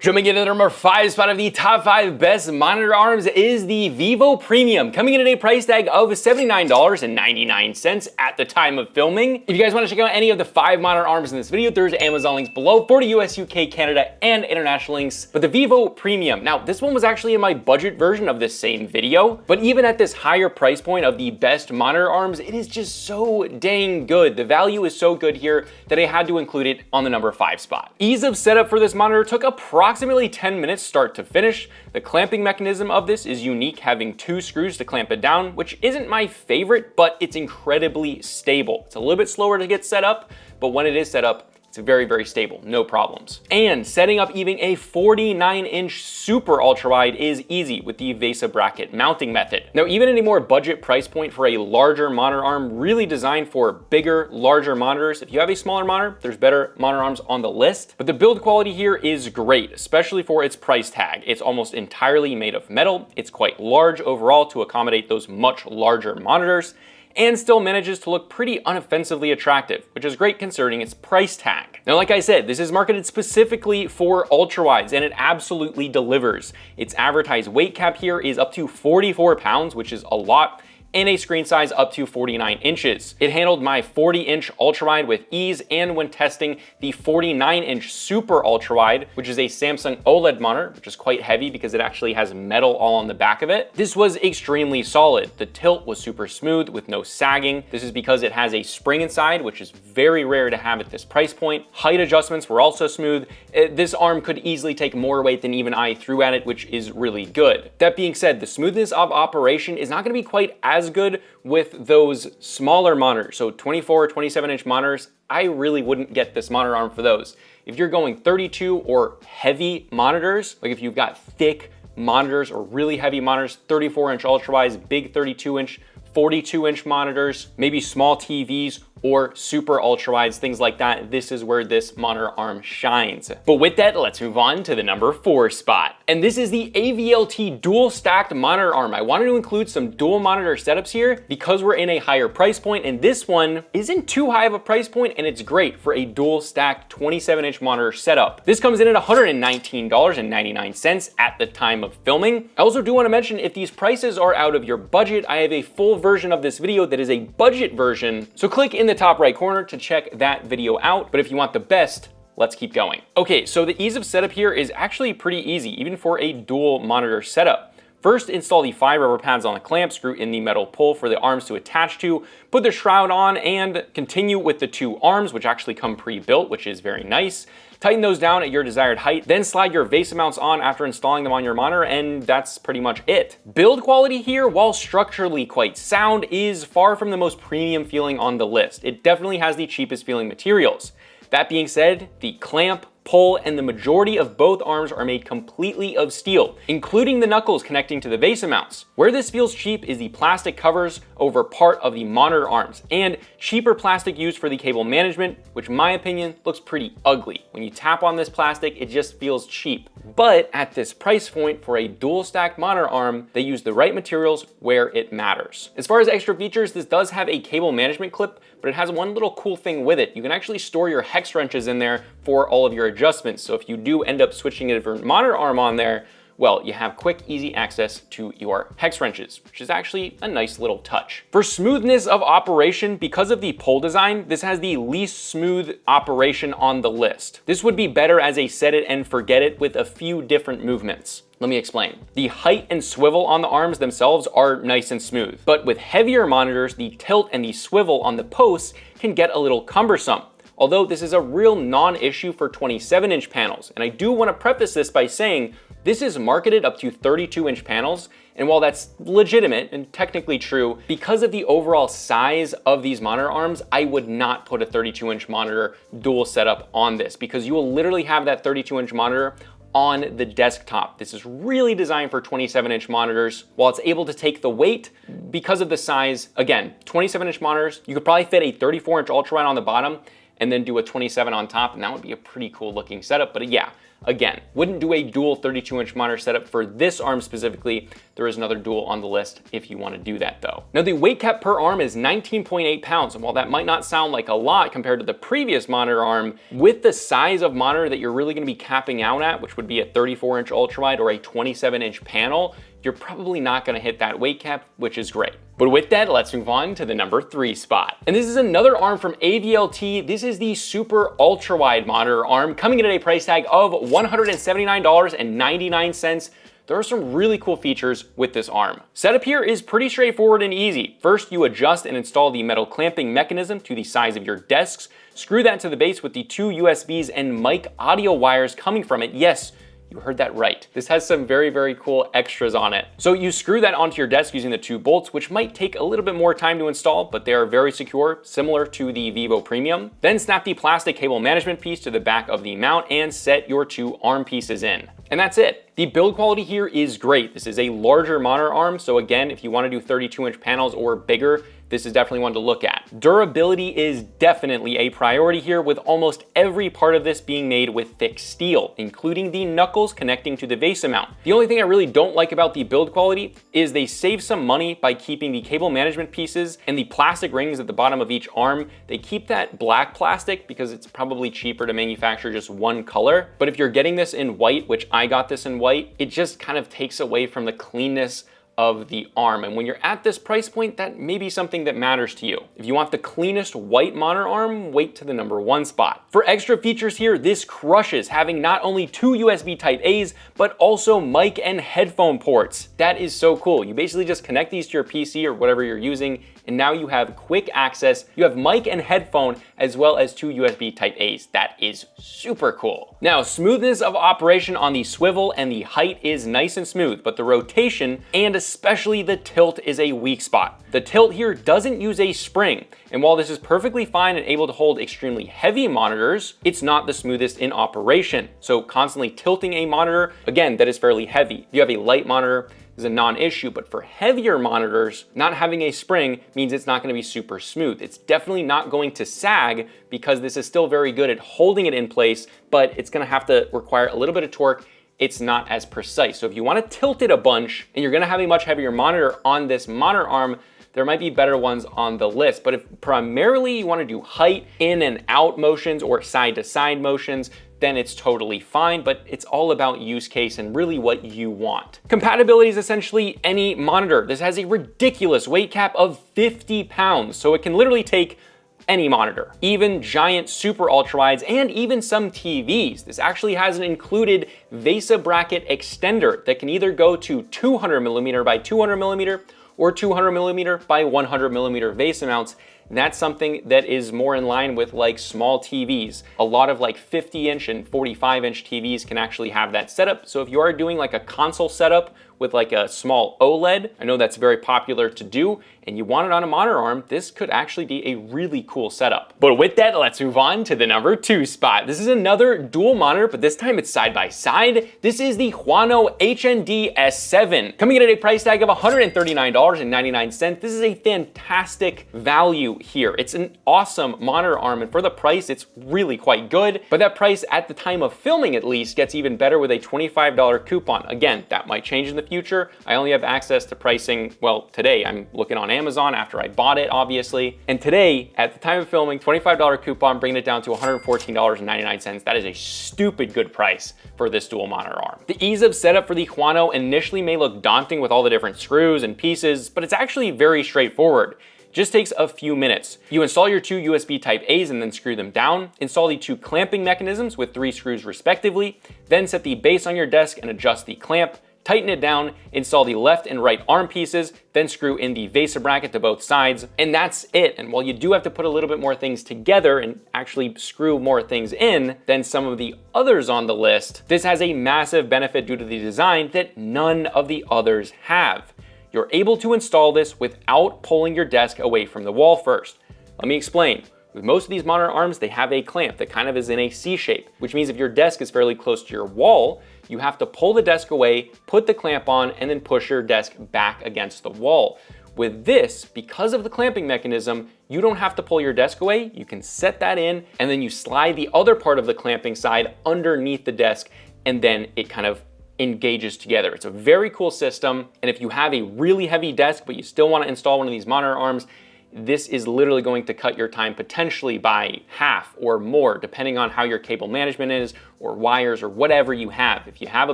Jumping into the number 5 spot of the top 5 best monitor arms is the Vivo Premium, coming in at a price tag of $79.99 at the time of filming. If you guys want to check out any of the 5 monitor arms in this video, there's Amazon links below for the US, UK, Canada, and international links. But the Vivo Premium, now this one was actually in my budget version of this same video, but even at this higher price point of the best monitor arms, it is just so dang good. The value is so good here that I had to include it on the number 5 spot. Ease of setup for this monitor took approximately 10 minutes start to finish. The clamping mechanism of this is unique, having 2 screws to clamp it down, which isn't my favorite, but it's incredibly stable. It's a little bit slower to get set up, but when it is set up, it's very, very stable, no problems. And setting up even a 49-inch super ultra wide is easy with the VESA bracket mounting method. Now, even at a more budget price point for a larger monitor arm, really designed for bigger, larger monitors. If you have a smaller monitor, there's better monitor arms on the list, but the build quality here is great, especially for its price tag. It's almost entirely made of metal. It's quite large overall to accommodate those much larger monitors, and still manages to look pretty unoffensively attractive, which is great considering its price tag. Now, like I said, this is marketed specifically for ultrawides, and it absolutely delivers. Its advertised weight cap here is up to 44 pounds, which is a lot, and a screen size up to 49 inches. It handled my 40-inch ultrawide with ease, and when testing the 49-inch super ultrawide, which is a Samsung OLED monitor, which is quite heavy because it actually has metal all on the back of it, this was extremely solid. The tilt was super smooth with no sagging. This is because it has a spring inside, which is very rare to have at this price point. Height adjustments were also smooth. This arm could easily take more weight than even I threw at it, which is really good. That being said, the smoothness of operation is not gonna be quite as good with those smaller monitors. So 24 or 27-inch monitors, I really wouldn't get this monitor arm for those. If you're going 32 or heavy monitors, like if you've got thick monitors or really heavy monitors, 34-inch ultrawides, big 32-inch, 42-inch monitors, maybe small TVs or super ultrawides, things like that, this is where this monitor arm shines. But with that, let's move on to the number 4 spot. And this is the AVLT dual stacked monitor arm. I wanted to include some dual monitor setups here because we're in a higher price point, and this one isn't too high of a price point, and it's great for a dual stacked 27-inch monitor setup. This comes in at $119.99 at the time of filming. I also do want to mention, if these prices are out of your budget, I have a full version of this video that is a budget version, so click in the top right corner to check that video out. But if you want the best, let's keep going. Okay, so the ease of setup here is actually pretty easy, even for a dual monitor setup. First, install the 5 rubber pads on the clamp, screw in the metal pull for the arms to attach to, put the shroud on, and continue with the 2 arms, which actually come pre-built, which is very nice. Tighten those down at your desired height, then slide your VESA mounts on after installing them on your monitor, and that's pretty much it. Build quality here, while structurally quite sound, is far from the most premium feeling on the list. It definitely has the cheapest feeling materials. That being said, the clamp, pull, and the majority of both arms are made completely of steel, including the knuckles connecting to the VESA mounts. Where this feels cheap is the plastic covers over part of the monitor arms, and cheaper plastic used for the cable management, which in my opinion looks pretty ugly. When you tap on this plastic, it just feels cheap. But at this price point for a dual stacked monitor arm, they use the right materials where it matters. As far as extra features, this does have a cable management clip, but it has one little cool thing with it. You can actually store your hex wrenches in there for all of your adjustments. So if you do end up switching a different monitor arm on there, well, you have quick, easy access to your hex wrenches, which is actually a nice little touch. For smoothness of operation, because of the pull design, this has the least smooth operation on the list. This would be better as a set it and forget it with a few different movements. Let me explain. The height and swivel on the arms themselves are nice and smooth, but with heavier monitors, the tilt and the swivel on the posts can get a little cumbersome. Although this is a real non-issue for 27-inch panels. And I do want to preface this by saying this is marketed up to 32-inch panels, and while that's legitimate and technically true, because of the overall size of these monitor arms, I would not put a 32-inch monitor dual setup on this, because you will literally have that 32-inch monitor on the desktop. This is really designed for 27-inch monitors. While it's able to take the weight, because of the size, again, 27-inch monitors, you could probably fit a 34-inch ultrawide on the bottom and then do a 27 on top, and that would be a pretty cool looking setup. But yeah, Again, wouldn't do a dual 32-inch monitor setup for this arm specifically. There is another dual on the list if you want to do that though. Now the weight cap per arm is 19.8 pounds, and while that might not sound like a lot compared to the previous monitor arm, with the size of monitor that you're really going to be capping out at, which would be a 34-inch ultrawide or a 27-inch panel, you're probably not going to hit that weight cap, which is great. But with that, let's move on to the number 3 spot. And this is another arm from AVLT. This is the Super-Ultrawide monitor arm, coming in at a price tag of $179.99. There are some really cool features with this arm. Setup here is pretty straightforward and easy. First, you adjust and install the metal clamping mechanism to the size of your desks. Screw that to the base with the 2 USBs and mic audio wires coming from it. Yes, you heard that right. This has some very, very cool extras on it. So you screw that onto your desk using the 2 bolts, which might take a little bit more time to install, but they are very secure, similar to the Vivo Premium. Then snap the plastic cable management piece to the back of the mount and set your 2 arm pieces in. And that's it. The build quality here is great. This is a larger monitor arm, so again, if you want to do 32-inch panels or bigger, this is definitely one to look at. Durability is definitely a priority here, with almost every part of this being made with thick steel, including the knuckles connecting to the VESA mount. The only thing I really don't like about the build quality is they save some money by keeping the cable management pieces and the plastic rings at the bottom of each arm. They keep that black plastic because it's probably cheaper to manufacture just one color. But if you're getting this in white, which I got this in white, it just kind of takes away from the cleanness of the arm. And when you're at this price point, that may be something that matters to you. If you want the cleanest white monitor arm, wait to the number 1 spot. For extra features here, this crushes, having not only 2 USB Type A's, but also mic and headphone ports. That is so cool. You basically just connect these to your PC or whatever you're using, and now you have quick access. You have mic and headphone, as well as 2 USB Type A's. That is super cool. Now, smoothness of operation on the swivel and the height is nice and smooth, but the rotation and especially the tilt is a weak spot. The tilt here doesn't use a spring, and while this is perfectly fine and able to hold extremely heavy monitors, it's not the smoothest in operation. So constantly tilting a monitor, again, that is fairly heavy. If you have a light monitor, is a non-issue, but for heavier monitors, not having a spring means it's not going to be super smooth. It's definitely not going to sag because this is still very good at holding it in place, but it's going to have to require a little bit of torque. It's not as precise. So if you want to tilt it a bunch and you're going to have a much heavier monitor on this monitor arm, there might be better ones on the list. But if primarily you want to do height, in and out motions or side to side motions, then it's totally fine, but it's all about use case and really what you want. Compatibility is essentially any monitor. This has a ridiculous weight cap of 50 pounds, so it can literally take any monitor, even giant super ultrawides and even some TVs. This actually has an included VESA bracket extender that can either go to 200mm by 200mm or 200mm by 100mm VESA mounts. And that's something that is more in line with like small TVs. A lot of like 50-inch and 45-inch TVs can actually have that setup. So if you are doing like a console setup with like a small OLED, I know that's very popular to do, and you want it on a monitor arm, this could actually be a really cool setup. But with that, let's move on to the number 2 spot. This is another dual monitor, but this time it's side by side. This is the Huanuo HNDS7, coming in at a price tag of $139.99. This is a fantastic value here. It's an awesome monitor arm, and for the price, it's really quite good. But that price at the time of filming at least gets even better with a $25 coupon. Again, that might change in the future. I only have access to pricing, well, today I'm looking on Amazon after I bought it, obviously. And today, at the time of filming, $25 coupon, bringing it down to $114.99. That is a stupid good price for this dual monitor arm. The ease of setup for the Huanuo initially may look daunting with all the different screws and pieces, but it's actually very straightforward. Just takes a few minutes. You install your 2 USB Type A's and then screw them down, install the 2 clamping mechanisms with 3 screws respectively, then set the base on your desk and adjust the clamp, tighten it down, install the left and right arm pieces, then screw in the VESA bracket to both sides, and that's it. And while you do have to put a little bit more things together and actually screw more things in than some of the others on the list, this has a massive benefit due to the design that none of the others have. You're able to install this without pulling your desk away from the wall first. Let me explain. With most of these monitor arms, they have a clamp that kind of is in a C shape, which means if your desk is fairly close to your wall, you have to pull the desk away, put the clamp on, and then push your desk back against the wall. With this, because of the clamping mechanism, you don't have to pull your desk away. You can set that in, and then you slide the other part of the clamping side underneath the desk. and then it kind of engages together. It's a very cool system, and if you have a really heavy desk but you still want to install one of these monitor arms, this is literally going to cut your time potentially by half or more, depending on how your cable management is, or wires, or whatever you have. If you have a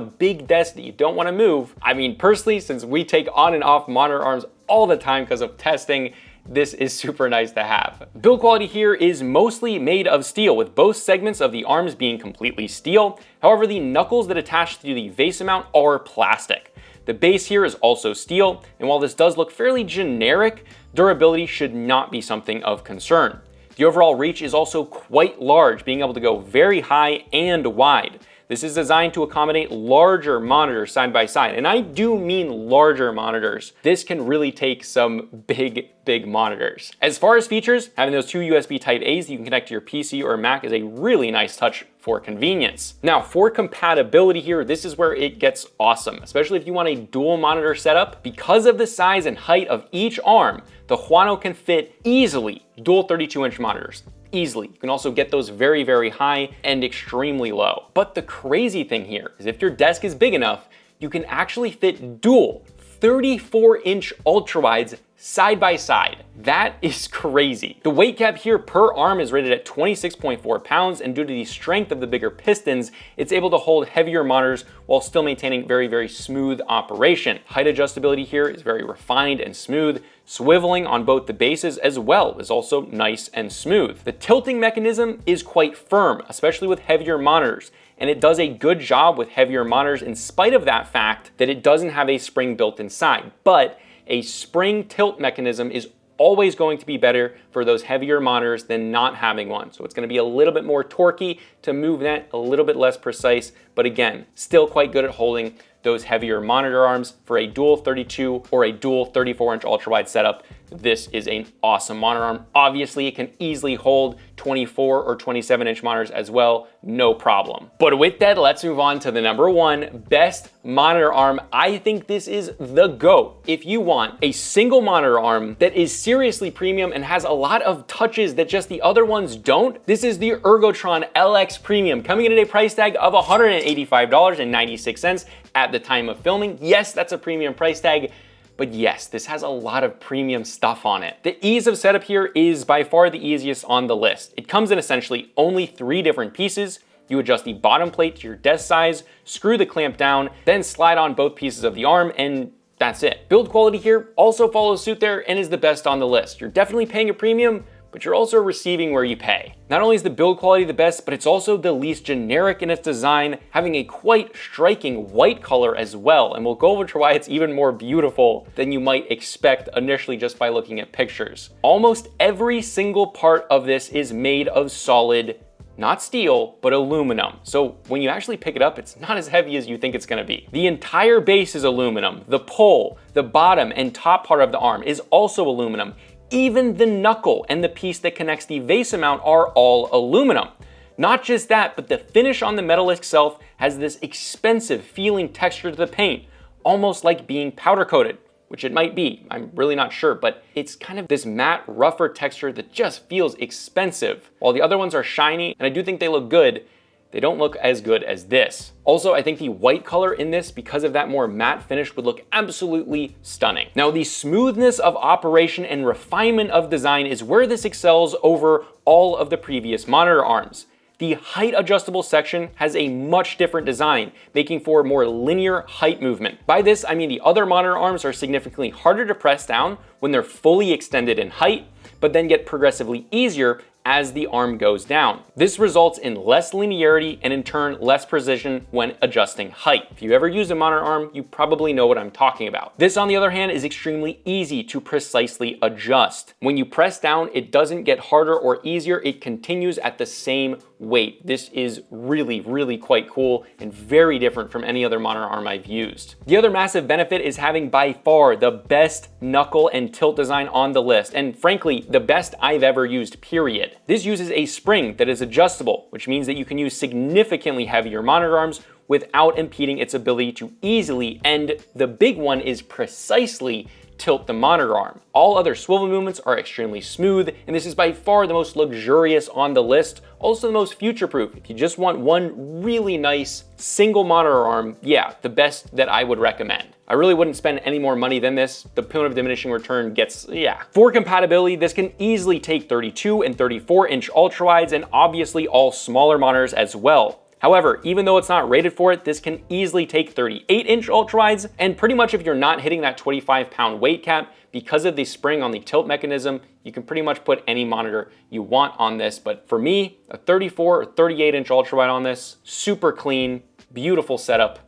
big desk that you don't want to move, I mean, personally, since we take on and off monitor arms all the time because of testing, this is super nice to have. Build quality here is mostly made of steel, with both segments of the arms being completely steel. However, the knuckles that attach to the vase mount are plastic. The base here is also steel, and while this does look fairly generic, durability should not be something of concern. The overall reach is also quite large, being able to go very high and wide. This is designed to accommodate larger monitors side by side, and I do mean larger monitors. This can really take some big monitors. As far as features, having those two USB Type A's that you can connect to your PC or Mac is a really nice touch for convenience. Now, for compatibility here, this is where it gets awesome, especially if you want a dual monitor setup. Because of the size and height of each arm, the Huanuo can fit easily dual 32-inch monitors. Easily. You can also get those very high and extremely low. But the crazy thing here is if your desk is big enough, you can actually fit dual 34-inch ultrawides side by side. That is crazy. The weight cap here per arm is rated at 26.4 pounds, and due to the strength of the bigger pistons, it's able to hold heavier monitors while still maintaining very smooth operation. Height adjustability here is very refined and smooth. Swiveling on both the bases as well is also nice and smooth. The tilting mechanism is quite firm, especially with heavier monitors, and it does a good job with heavier monitors in spite of that fact that it doesn't have a spring built inside. But a spring tilt mechanism is always going to be better for those heavier monitors than not having one. So it's going to be a little bit more torquey to move that, a little bit less precise, but again, still quite good at holding those heavier monitor arms. For a dual 32 or a dual 34-inch ultrawide setup, this is an awesome monitor arm. Obviously, it can easily hold 24 or 27-inch monitors as well, no problem. But with that, let's move on to the number one best monitor arm. I think this is the GOAT. If you want a single monitor arm that is seriously premium and has a lot of touches that just the other ones don't, this is the Ergotron LX Premium, coming in at a price tag of $185.96 at the time of filming. Yes, that's a premium price tag, but yes, this has a lot of premium stuff on it. The ease of setup here is by far the easiest on the list. It comes in essentially only 3 different pieces. You adjust the bottom plate to your desk size, screw the clamp down, then slide on both pieces of the arm, and that's it. Build quality here also follows suit there and is the best on the list. You're definitely paying a premium, but you're also receiving where you pay. Not only is the build quality the best, but it's also the least generic in its design, having a quite striking white color as well, and we'll go over to why it's even more beautiful than you might expect initially just by looking at pictures. Almost every single part of this is made of solid, not steel, but aluminum. So when you actually pick it up, it's not as heavy as you think it's gonna be. The entire base is aluminum. The pole, the bottom and top part of the arm is also aluminum. Even the knuckle and the piece that connects the vase mount are all aluminum. Not just that, but the finish on the metal itself has this expensive feeling texture to the paint, almost like being powder coated, which it might be, I'm really not sure, but it's kind of this matte, rougher texture that just feels expensive. While the other ones are shiny, and I do think they look good, they don't look as good as this. Also, I think the white color in this, because of that more matte finish, would look absolutely stunning. Now, the smoothness of operation and refinement of design is where this excels over all of the previous monitor arms. The height adjustable section has a much different design, making for more linear height movement. By this, I mean the other monitor arms are significantly harder to press down when they're fully extended in height, but then get progressively easier as the arm goes down. This results in less linearity and in turn less precision when adjusting height. If you ever use a monitor arm, you probably know what I'm talking about. This, on the other hand, is extremely easy to precisely adjust. When you press down, it doesn't get harder or easier, it continues at the same weight. This is really quite cool and very different from any other monitor arm I've used. The other massive benefit is having by far the best knuckle and tilt design on the list, and frankly, the best I've ever used, period. This uses a spring that is adjustable, which means that you can use significantly heavier monitor arms without impeding its ability to easily, and the big one is precisely, tilt the monitor arm. All other swivel movements are extremely smooth, and this is by far the most luxurious on the list, also the most future-proof. If you just want one really nice single monitor arm, yeah, the best that I would recommend. I really wouldn't spend any more money than this. The point of diminishing return gets, yeah. For compatibility, this can easily take 32 and 34-inch ultrawides, and obviously all smaller monitors as well. However, even though it's not rated for it, this can easily take 38-inch ultrawides, and pretty much if you're not hitting that 25-pound weight cap, because of the spring on the tilt mechanism, you can pretty much put any monitor you want on this. But for me, a 34 or 38-inch ultrawide on this, super clean, beautiful setup.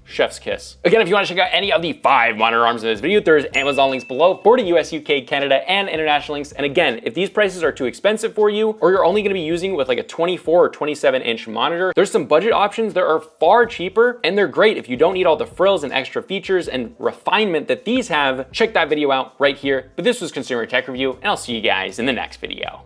Chef's kiss. Again, if you want to check out any of the 5 monitor arms in this video, there's Amazon links below for the US, UK, Canada, and international links. And again, if these prices are too expensive for you, or you're only going to be using with like a 24 or 27-inch monitor, there's some budget options that are far cheaper, and they're great if you don't need all the frills and extra features and refinement that these have. Check that video out right here. But this was Consumer Tech Review, and I'll see you guys in the next video.